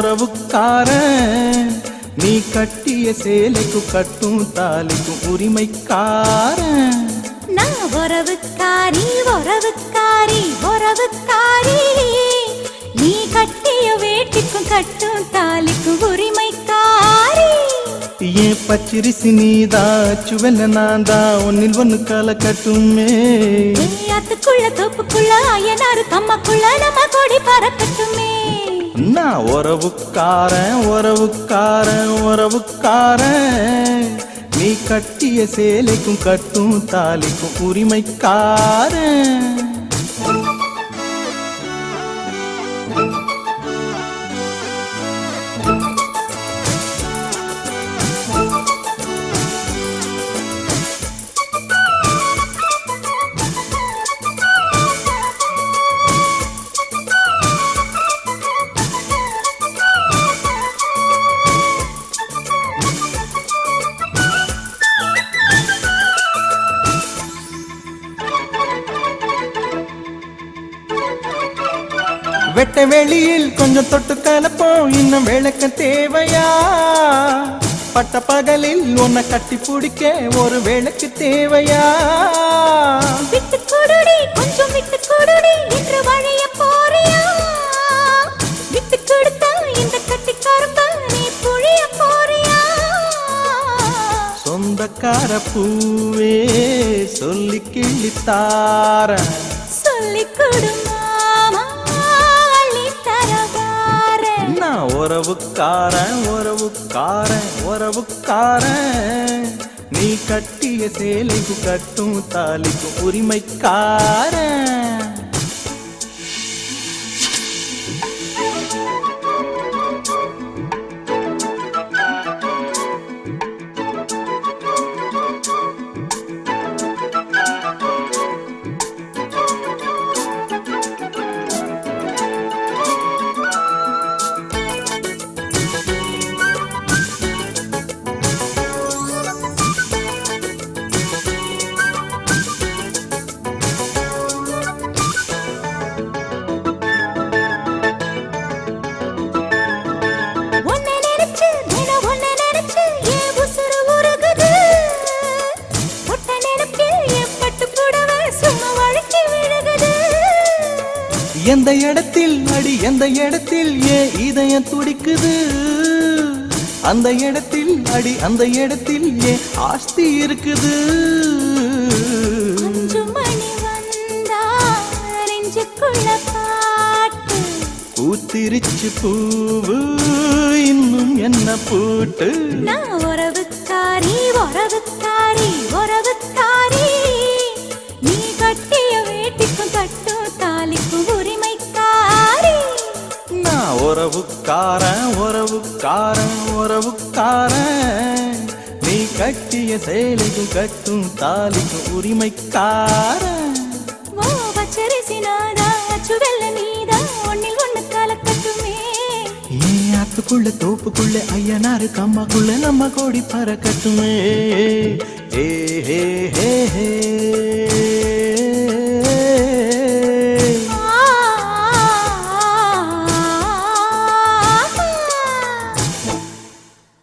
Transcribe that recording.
உறவுக்காரன் நீ கட்டிய சேலைக்கு கட்டும் தாலிக்கும் உரிமைக்காரன் நான் உறவுக்காரி நீ கட்டிய வேட்டிக்கும் கட்டும் தாலிக்கும் உரிமைக்காரி ஏன் பச்சிரிசி நீதா சுவெல்ல நான்தா ஒன்னில் ஒன்னு கால கட்டுமே அதுக்குள்ள தோப்புக்குள்ள அயனாரு கம்மக்குள்ள நம்ம கொடி பறக்கட்டுமே நான் உறவுக்காரன் நீ கட்டிய சேலைக்கும் கட்டும் தாலிக்கும் உரிமைக்காரன் வெட்ட வெளியில் கொஞ்சம் தொட்டு கலப்போம் இன்னும் விளக்க தேவையா பட்ட பகலில் உன்னை கட்டி பிடிக்க ஒரு விளக்கு தேவையா விட்டு கொடுடி கொஞ்சம் விட்டு கொடுடி என்று வழிய போறியா விட்டு கொடுத்தா இந்த கட்டி கரும்பா நீ புழிய போறியா சொந்தக்கார பூவே சொல்லி கிள்ளித்தார சொல்லி கொடுமா உறவுக்காரன் நீ கட்டிய சேலைக்கு கட்டும் தாலிக்கும் உரிமைக்காரன் எந்த இடத்தில் அடி எந்த இடத்தில் ஏன் இதயம் துடிக்குது அந்த இடத்தில் அடி அந்த இடத்தில் ஏன் ஆஸ்தி இருக்குது பூத்திருச்சு பூவு இன்னும் என்ன பூட்டு நான் உறவுக்காரி நீ கட்டிய வேட்டிக்கும் கட்டும் தாலிக்கும் உரிமைக்காரி நான் உறவுக்காரன் நீ கட்டிய சேலைக்கும் கட்டும் தாலிக்கும் உரிமைக்காரன் ஓ பச்சரிசி நாதா சுவெல்ல நீதா ஒன்னில் ஒன்னு கலக்கட்டுமே ஏன் ஆத்துக்குள்ள தோப்புக்குள்ள ஐயனாரு கம்மாக்குள்ள நம்ம கோடி பறக்கட்டுமே ஏ